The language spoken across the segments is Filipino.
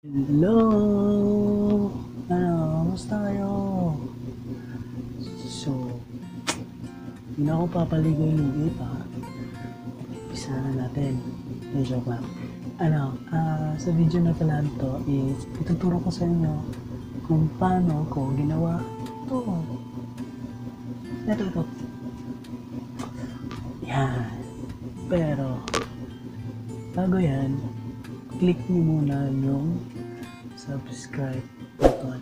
Hello! Kamusta kayo? So, hindi na ako papaligoy lugit ha. Isa na natin. Joke lang. Sa video na pala ito is ituturo ko sa inyo kung paano ko ginawa ito. Ito. Yan. Pero, bago yan, click nyo muna yung subscribe button.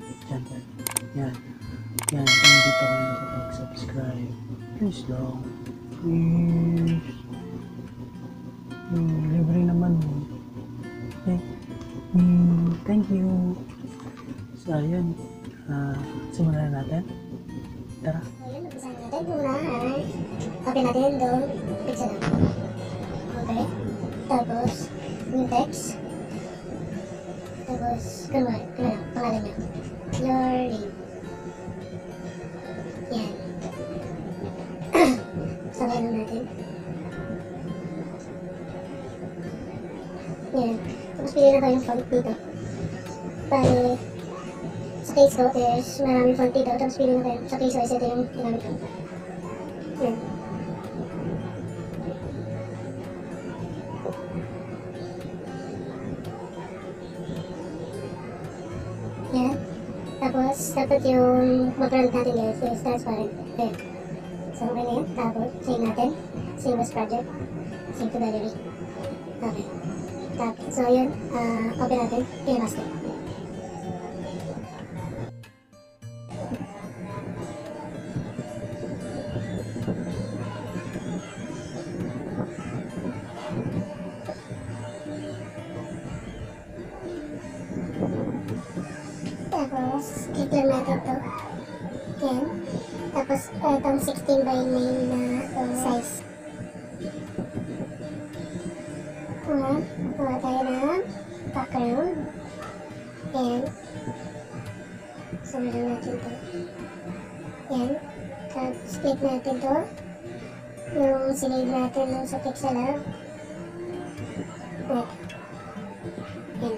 Yan. Kung hindi pa kayo nakapag-subscribe, please lang. Please. Libre naman. Okay. Thank you. So, ayun. Simulan na natin. Tara. Ayun, umpisa natin muna ay copy natin doon. Pizza lang. Okay. Tapos, yung text. Tapos, kunwari, pangalan niya. Your name. Yan. Sabihan lang natin. Yan. Tapos, pili na tayo yung font dito. Bali, sa case ko is maraming font dito. Tapos, pili na tayo. Sa case ko is ito yung ginamit ko. Yan. Yan. Tapos, dapat yung background natin guys is transparent. Ayan. So, okay na yan. Tapos, save natin. Save as project. Save to gallery. Okay. Tapos, so yun. Open natin. Pinamaster. Tapos, click lang natin ito. Yan. Tapos, itong 16 by 9 na size. Kuha tayo ng background. Yan. Sunod lang natin ito. Yan. Tapos, split natin ito. Yung sinave natin nung sa Pixelab. Yan. Yan.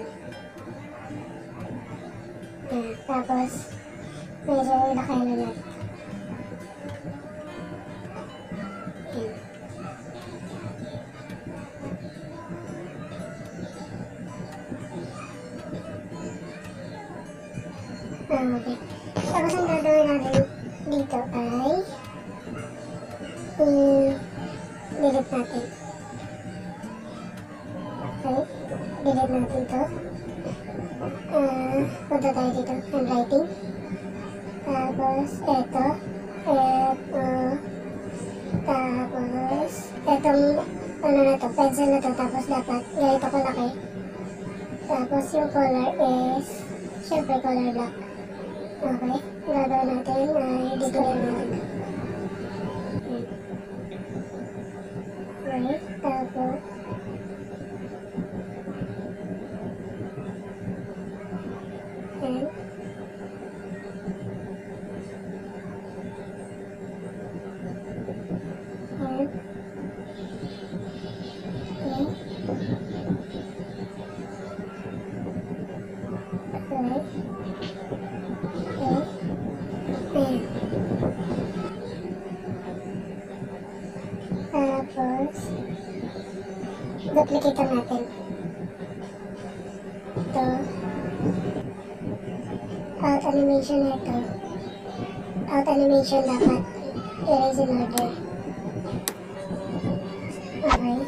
Tapos, medyo ilakayan na natin. Yan. Okay. Tapos, ang gagawin natin dito ay delete natin. Okay. Delete natin ito. Punta tayo dito, handwriting. Tapos, eto. Tapos, etong, na to, pencil na to. Tapos, dapat, ganito kalaki. Tapos, yung color is, syempre, color black. Okay. Gagawin natin ay dito rin natin. Okay. Tapos, and tapos duplicate natin ito. Out animation na ito. Out animation dapat erase in order. Okay.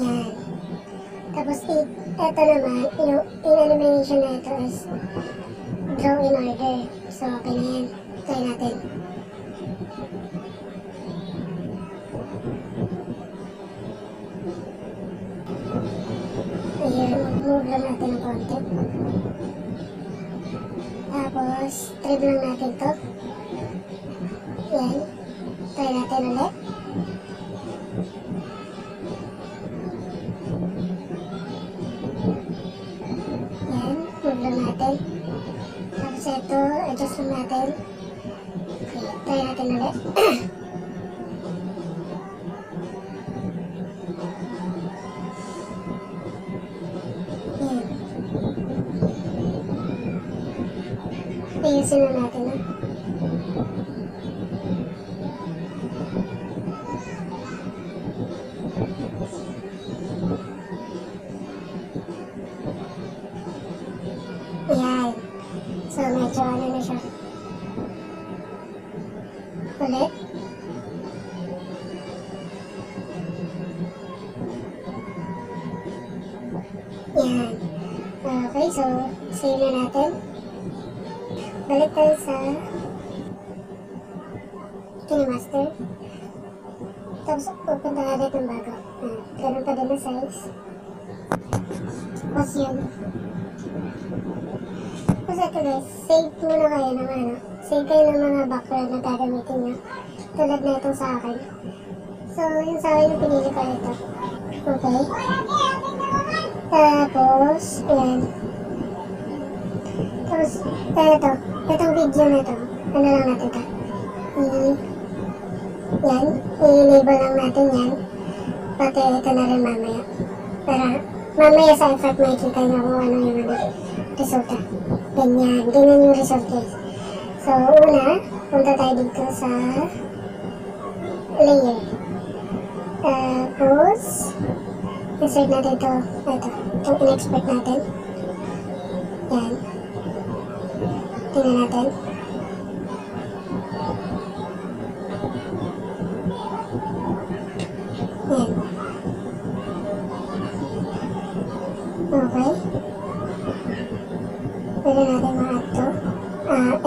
Yan. Tapos ito naman, yung in-animation na ito is draw in order. So, okay na yan. Try natin. Ayan, move lang natin ng konti. Tapos, trim lang natin to. Yan. Try natin ulit. Yan, move lang natin. Tapos ito, adjust lang natin. Okay, try natin ulit. ayusin na natin, ha? Ayan. So, medyo ano na siya. Ulit. Yan. Okay, so, save na natin. Balik tayo sa KineMaster. Tapos, pupunta ka dito ng bago. Ganun pa din na size. Tapos yun. Tapos ito guys, save muna kayo ng ano. Save kayo ng mga background na gagamitin nyo. Tulad na itong sa akin. So, yung sa akin yung pinili ko ito. Okay. Tapos, ayan. Tapos, ito. Itong video na ito. Ano lang natin ito. Yan. I-enable lang natin yan. Pati ito na rin mamaya. Para mamaya sa effect makikita nyo kung ano yung resulta. Ganyan. Ganyan yung result guys. So, una, punta tayo dito sa layer. Tapos, insert natin ito. Itong in-expect natin. Yan. Tingnan natin. Yan. Okay. Pwede natin ma-add to.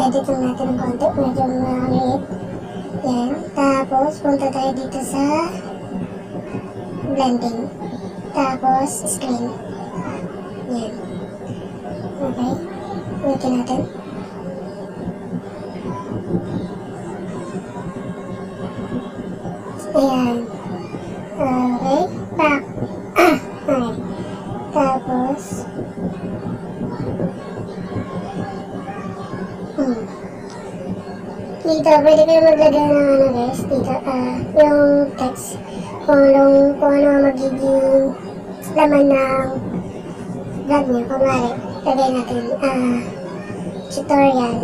Edit lang natin ng konti. Medyo maliit. Yan. Tapos, punta tayo dito sa blending. Tapos, screen. Yan. Okay. Ulitin natin. Ayan. Okay. Back. Okay. Tapos, dito, pwede kayo maglagay ng ano guys, dito, yung text, kung ano ang magiging laman ng vlog nyo. Kumari, lagay natin, tutorial,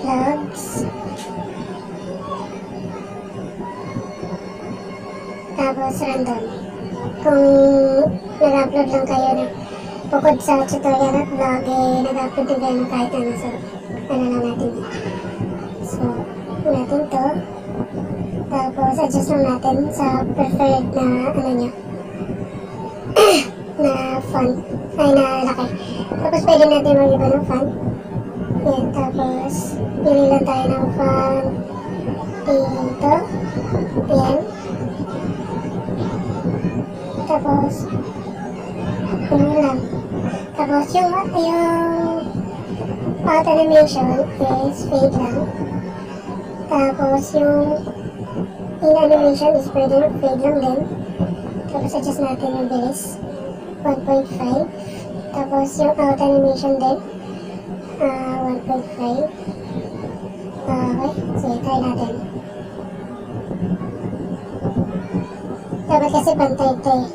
vlogs, tapos random. Kung nag-upload lang kayo na bukod sa tutorial at vlog, nag-upload din kayo ng kahit ano. So, ano lang natin. So, natin to. Tapos, adjust lang natin sa preferred na ano nyo. Na font. Ay, na laki. Tapos, pwede natin mag-iba ng font. Yan, tapos, pili lang tayo ng font. Dito. Ayan. Tapos, yun lang. Tapos, yung auto animation is fade lang. Tapos, yung in animation is pwede fade lang din. Tapos, adjust natin yung bilis. 1.5. Tapos, yung auto animation din. 1.5. Okay. Sige, try natin. Dapat kasi pantay ito eh.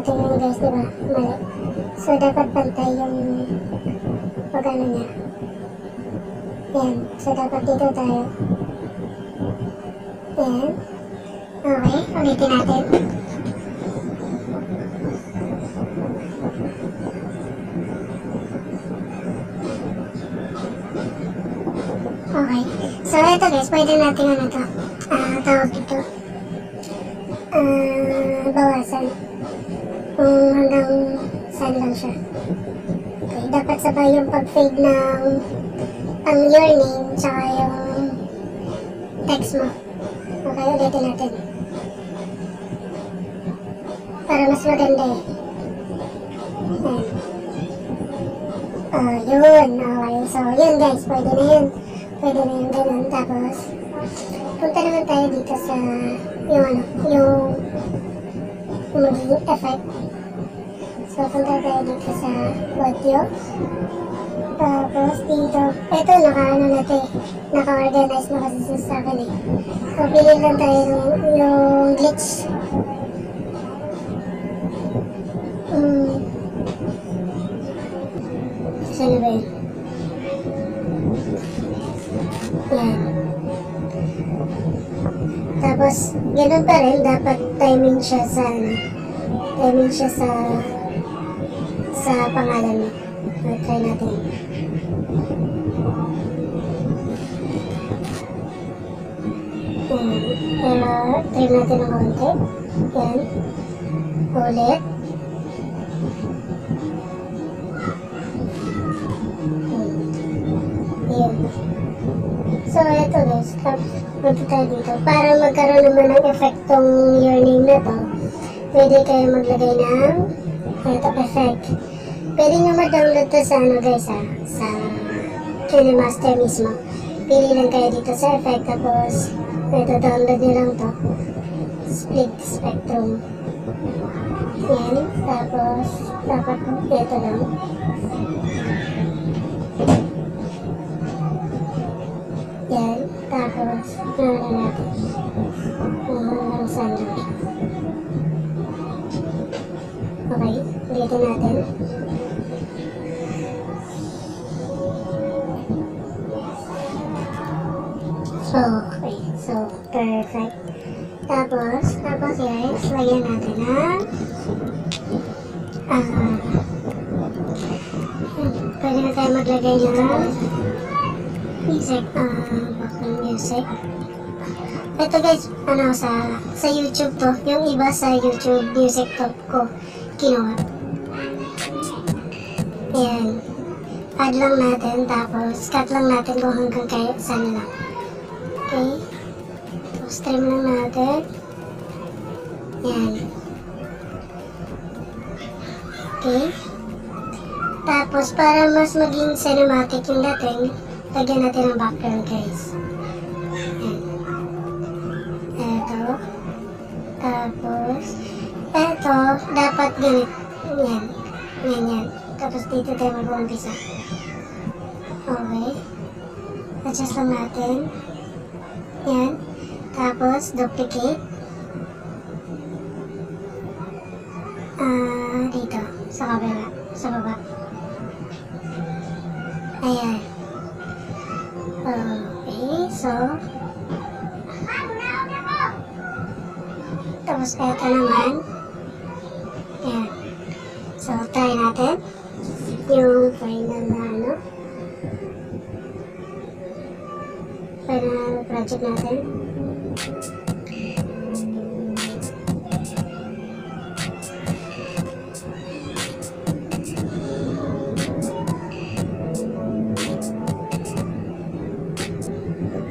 Tingnan nyo guys, diba? Mali. So, dapat pantay yung pag-ano niya. Yan. So, dapat dito tayo. Yan. Okay. Ulitin natin. Okay. So, ito guys, pwede natin ano to. Tawag dito. Bawasan. Kung hanggang saan lang siya. Okay. Dapat sabay yung pag-fade ng ang your name tsaka yung text mo. Okay, ulitin natin. Para mas maganda eh. Yun. Okay. So, yun guys. Pwede na yun. Pwede na yung ganun. Tapos, punta naman tayo dito sa yung magiging effect. So, punta tayo dito sa audio. Tapos, dito, ito, naka-ano natin. naka-organize na kasi sa akin eh. So, pili lang tayo yung glitch. Saan ba yun? Yan. Tapos, ganun pa rin, dapat timing siya sa pangalan mo. Try natin. Pero, try natin ng konti. Yan. Ulit. Yan. So, ito guys. Punta tayo dito. Para magkaroon naman ng effect tong your name na to, pwede kayo maglagay ng ito effect. Pwede nyo ma-download to sa ano guys sa KineMaster mismo. Pili lang kayo dito sa effect, tapos ito download nyo lang to. Split spectrum. Yan. Tapos dapat ito lang. Yan. Tapos ano natin. Lang sandwich. Okay. Ulitin natin. Okay. So, perfect. Tapos guys, lagyan natin ng pwede na tayo maglagay ng music, background music. Ito guys, sa YouTube to, yung iba sa YouTube music top ko kinuha. Ayan. Add lang natin, tapos cut lang natin kung hanggang kayo saan lang. Okay. Tapos trim lang natin. Ayan. Okay. Tapos para mas maging cinematic yung dating, lagyan natin ng background guys. Ayan. Eto. Tapos, eto, dapat ganit. Yan. Yan. Tapos dito tayo mag-umpisa. Okay. Adjust lang natin. Yan. Tapos, duplicate. Dito. Sa kabila. Sa baba. Ayan. Okay. So, tapos eto naman. Ayan. So, try natin yung final na final project natin.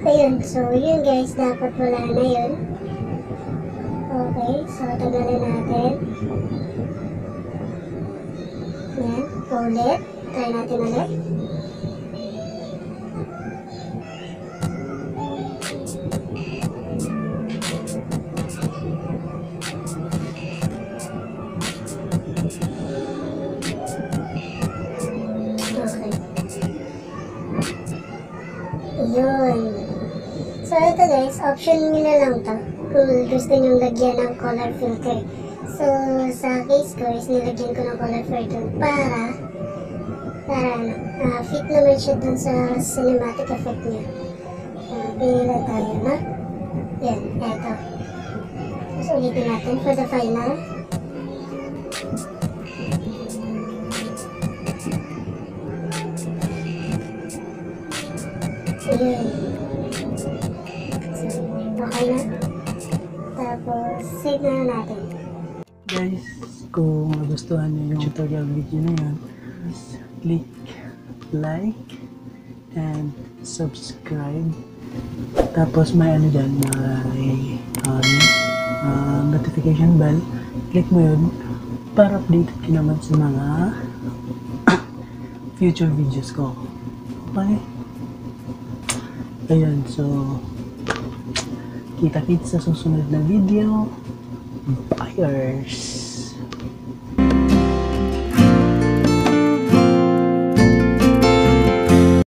Ayun, so yun guys, dapat wala na yun. Okay, so tagalin natin. Yan, ulit. Try natin ulit. Okay. Yun. So ito guys, option nyo na lang to kung gusto nyo lagyan ng color filter. So sa case ko is nilagyan ko ng color filter para fit naman siya dun sa cinematic effect niya. Pili lang tayo na. Yan, eto. Tapos ulitin natin for the final. Ayan. Okay na. Tapos, save na natin. Guys, kung nagustuhan niyo yung tutorial video na yan, please click like and subscribe. Tapos may dyan, may notification bell. Click mo yun para updated ka naman sa mga future videos ko. Okay? Ayan, so kita-kits sa susunod na video. Buyers!